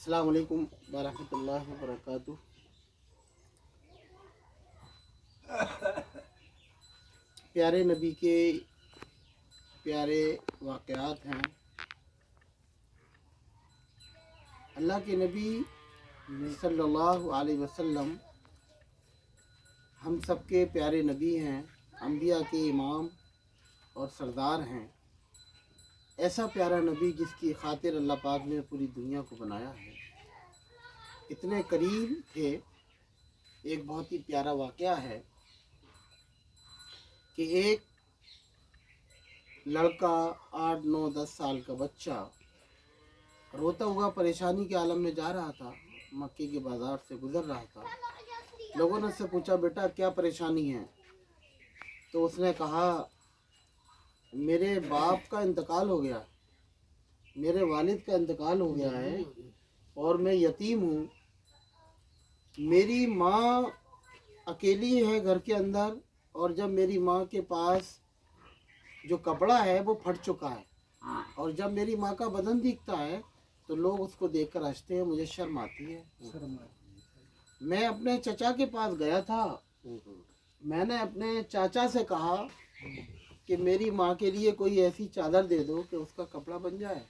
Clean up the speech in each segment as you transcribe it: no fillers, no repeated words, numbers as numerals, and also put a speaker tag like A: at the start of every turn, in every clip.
A: अस्सलाम वालेकुम वरहमतुल्लाहि वबरकातुह। प्यारे नबी के प्यारे वाक़यात हैं। अल्लाह के नबी सल्लल्लाहु अलैहि वसल्लम हम सबके प्यारे नबी हैं, अंबिया के इमाम और सरदार हैं। ऐसा प्यारा नबी जिसकी खातिर अल्लाह पाक ने पूरी दुनिया को बनाया है। इतने करीब थे। एक बहुत ही प्यारा वाक़या है कि एक लड़का 8, 9, 10 साल का बच्चा रोता हुआ परेशानी के आलम में जा रहा था। मक्के के बाज़ार से गुज़र रहा था। लोगों ने उससे पूछा, बेटा क्या परेशानी है? तो उसने कहा, मेरे बाप का इंतकाल हो गया, मेरे वालिद का इंतकाल हो गया है और मैं यतीम हूँ। मेरी माँ अकेली है घर के अंदर, और जब मेरी माँ के पास जो कपड़ा है वो फट चुका है, और जब मेरी माँ का बदन दिखता है तो लोग उसको देखकर हंसते हैं, मुझे शर्म आती है। मैं अपने चचा के पास गया था। मैंने अपने चाचा से कहा कि मेरी माँ के लिए कोई ऐसी चादर दे दो कि उसका कपड़ा बन जाए,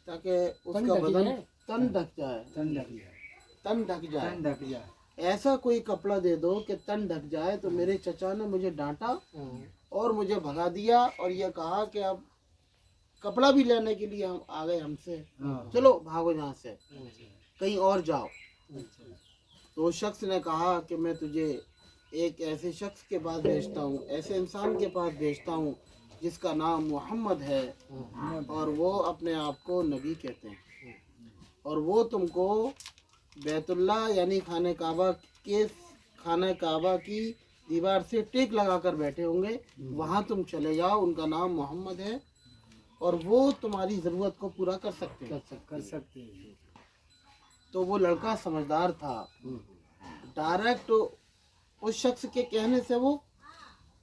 A: ताकि उसका बदन तन ढक जाए। ऐसा कोई कपड़ा दे दो कि तन ढक जाए। तो मेरे चचा ने मुझे डांटा और मुझे भगा दिया और ये कहा कि अब कपड़ा भी लेने के लिए हम आ गए हमसे, चलो भागो यहाँ से, कहीं और जाओ। तो उस शख्स ने कहा कि मैं तुझे एक ऐसे शख्स के पास भेजता हूँ, ऐसे इंसान के पास भेजता हूँ जिसका नाम मोहम्मद है, और वो अपने आप को नबी कहते हैं, और वो तुमको बैतुल्ला यानी खाने काबा की दीवार से टेक लगाकर बैठे होंगे, वहाँ तुम चले जाओ। उनका नाम मोहम्मद है और वो तुम्हारी ज़रूरत को पूरा कर सकते हैं। तो वो लड़का समझदार था। डायरेक्ट उस शख्स के कहने से वो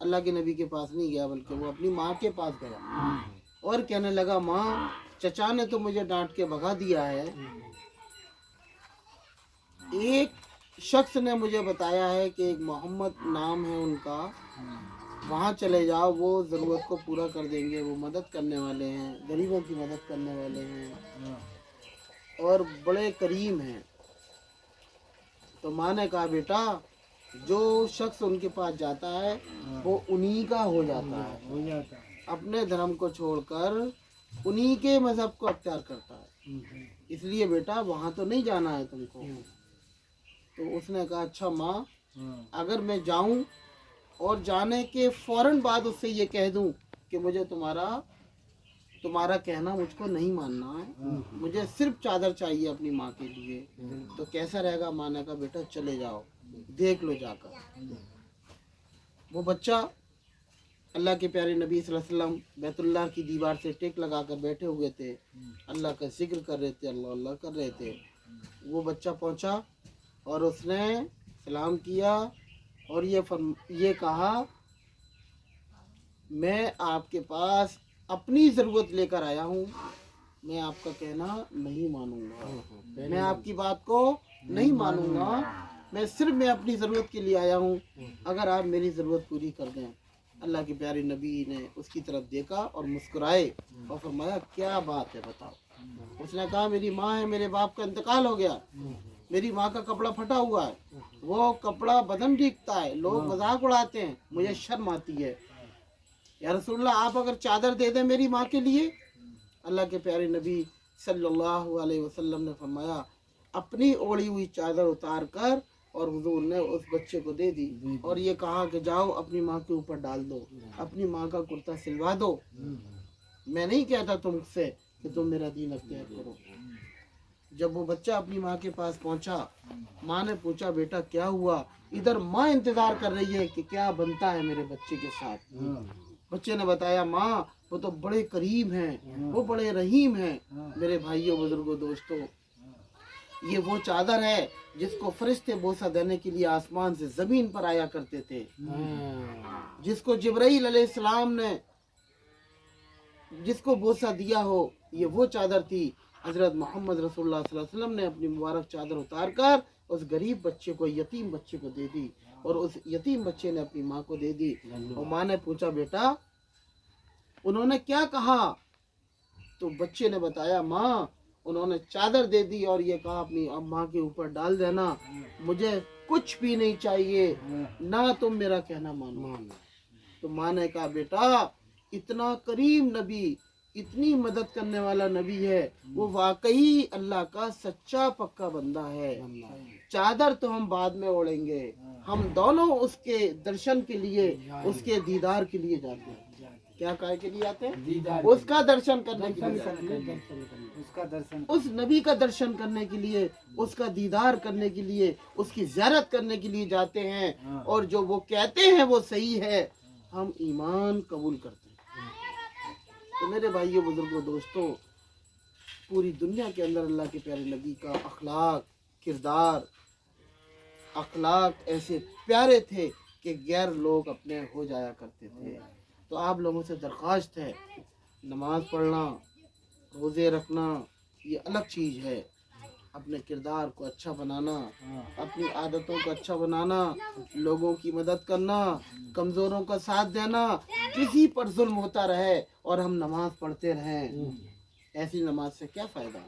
A: अल्लाह के नबी के पास नहीं गया, बल्कि वो अपनी माँ के पास गया और कहने लगा, माँ, चचा ने तो मुझे डांट के भगा दिया है। एक शख्स ने मुझे बताया है कि एक मोहम्मद नाम है उनका, वहाँ चले जाओ, वो ज़रूरत को पूरा कर देंगे। वो मदद करने वाले हैं, गरीबों की मदद करने वाले हैं और बड़े करीम हैं। तो माँ ने कहा, बेटा, जो शख्स उनके पास जाता है वो उन्हीं का हो जाता है, अपने धर्म को छोड़कर उन्हीं के मज़हब को अख्तियार करता है। इसलिए बेटा वहाँ तो नहीं जाना है तुमको। तो उसने कहा, अच्छा माँ, अगर मैं जाऊँ और जाने के फ़ौरन बाद उससे ये कह दूँ कि मुझे तुम्हारा कहना मुझको नहीं मानना है, मुझे सिर्फ चादर चाहिए अपनी माँ के लिए, तो कैसा रहेगा? माँ ने कहा, बेटा चले जाओ, देख लो जाकर। वो बच्चा अल्लाह के प्यारे नबी सल्लल्लाहु अलैहि वसल्लम बैतुल्लाह की दीवार से टेक लगाकर बैठे हुए थे, अल्लाह का जिक्र कर रहे थे, अल्लाह अल्लाह कर रहे थे। वो बच्चा पहुंचा और उसने सलाम किया और ये कहा, मैं आपके पास अपनी ज़रूरत लेकर आया हूँ, मैं आपका कहना नहीं मानूंगा, मैं आपकी बात को नहीं मानूंगा, मैं अपनी ज़रूरत के लिए आया हूँ, अगर आप मेरी ज़रूरत पूरी कर दें। अल्लाह के प्यारे नबी ने उसकी तरफ देखा और मुस्कुराए और फरमाया, क्या बात है, बताओ। उसने कहा, मेरी माँ है, मेरे बाप का इंतकाल हो गया, मेरी माँ का कपड़ा फटा हुआ है, वो कपड़ा बदन दिखता है, लोग मजाक उड़ाते हैं, मुझे शर्म आती है। या रसूलल्लाह, आप अगर चादर दे दें मेरी माँ के लिए। अल्लाह के प्यारे नबी सल्लल्लाहु अलैहि वसल्लम ने फरमाया, अपनी ओढ़ी हुई चादर उतार कर और हुजूर ने उस बच्चे को दे दी और ये कहा कि जाओ अपनी माँ के ऊपर डाल दो, अपनी माँ का कुर्ता सिलवा दो। मैं नहीं कहता तुमसे कि तुम मेरा दीन अख्तियार करो। जब वो बच्चा अपनी माँ के पास पहुँचा, माँ ने पूछा, बेटा क्या हुआ? इधर माँ इंतज़ार कर रही है कि क्या बनता है मेरे बच्चे के साथ। बच्चे ने बताया, माँ, वो तो बड़े करीम हैं, वो बड़े रहीम हैं। मेरे भाइयों, बुजुर्गों, दोस्तों, ये वो चादर है जिसको फरिश्ते बोसा देने के लिए आसमान से ज़मीन पर आया करते थे, जिसको जिब्राइल अलैहिस्सलाम ने जिसको बोसा दिया हो, ये वो चादर थी। حضرت محمد رسول اللہ صلی اللہ علیہ وسلم نے اپنی مبارک چادر اتار کر اس غریب بچے کو، یتیم بچے کو دے دی، اور اس یتیم بچے نے اپنی ماں کو دے دی۔ اور ماں نے پوچھا بیٹا انہوں نے کیا کہا؟ تو بچے نے بتایا ماں انہوں نے چادر دے دی اور یہ کہا اپنی ماں کے اوپر ڈال دینا، مجھے کچھ بھی نہیں چاہیے، نہ تم میرا کہنا مانو۔ تو ماں نے کہا بیٹا اتنا کریم نبی، اتنی مدد کرنے والا نبی ہے، وہ واقعی اللہ کا سچا پکا بندہ ہے، چادر تو ہم بعد میں اوڑھیں گے، ہم دونوں اس کے درشن کے لیے، اس کے دیدار کے لیے جاتے ہیں۔ کیا کہے کے لیے آتے ہیں؟ اس کا درشن کرنے کے لیے، اس نبی کا درشن کرنے کے لیے، اس کا دیدار کرنے کے لیے، اس کی زیارت کرنے کے لیے جاتے ہیں، اور جو وہ کہتے ہیں وہ صحیح ہے، ہم ایمان قبول کرتے ہیں۔ تو میرے بھائیوں، بزرگوں، دوستوں، پوری دنیا کے اندر اللہ کے پیارے نبی کا اخلاق، کردار، اخلاق ایسے پیارے تھے کہ غیر لوگ اپنے ہو جایا کرتے تھے۔ تو آپ لوگوں سے درخواست ہے، نماز پڑھنا، روزے رکھنا یہ الگ چیز ہے، اپنے کردار کو اچھا بنانا، اپنی عادتوں کو اچھا بنانا، لوگوں کی مدد کرنا، کمزوروں کا ساتھ دینا، کسی پر ظلم ہوتا رہے اور ہم نماز پڑھتے رہیں، ایسی نماز سے کیا فائدہ؟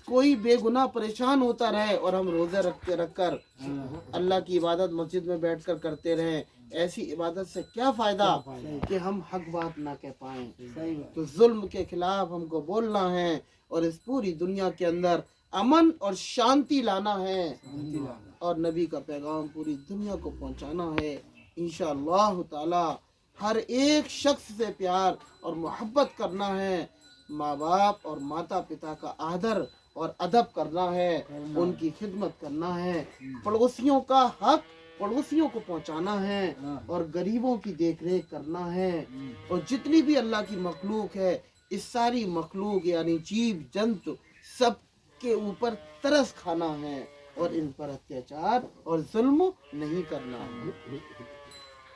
A: کوئی بے گناہ پریشان ہوتا رہے اور ہم روزے رکھ کر اللہ کی عبادت مسجد میں بیٹھ کر کرتے رہیں، ایسی عبادت سے کیا فائدہ کہ ہم حق بات نہ کہہ پائیں؟ تو ظلم کے خلاف ہم کو بولنا ہے، اور اس پوری دنیا کے اندر امن اور شانتی لانا ہے، اور نبی کا پیغام پوری دنیا کو پہنچانا ہے۔ انشاءاللہ تعالی ہر ایک شخص سے پیار اور محبت کرنا ہے، ماں باپ اور ماتا پتا کا آدر اور ادب کرنا ہے، ان کی خدمت کرنا ہے، پڑوسیوں کا حق پڑوسیوں کو پہنچانا ہے، اور غریبوں کی دیکھ ریکھ کرنا ہے، اور جتنی بھی اللہ کی مخلوق ہے اس ساری مخلوق یعنی جیو جنتو سب کے اوپر ترس کھانا ہے، اور ان پر اتیاچار اور ظلم نہیں کرنا ہے۔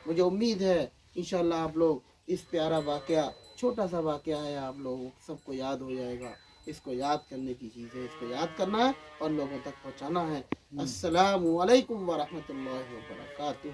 A: مجھے امید ہے انشاءاللہ آپ لوگ اس پیارا واقعہ، چھوٹا سا واقعہ ہے، آپ لوگوں سب کو یاد ہو جائے گا۔ اس کو یاد کرنے کی چیز ہے، اس کو یاد کرنا ہے اور لوگوں تک پہنچانا ہے۔ السلام علیکم ورحمۃ اللہ وبرکاتہ۔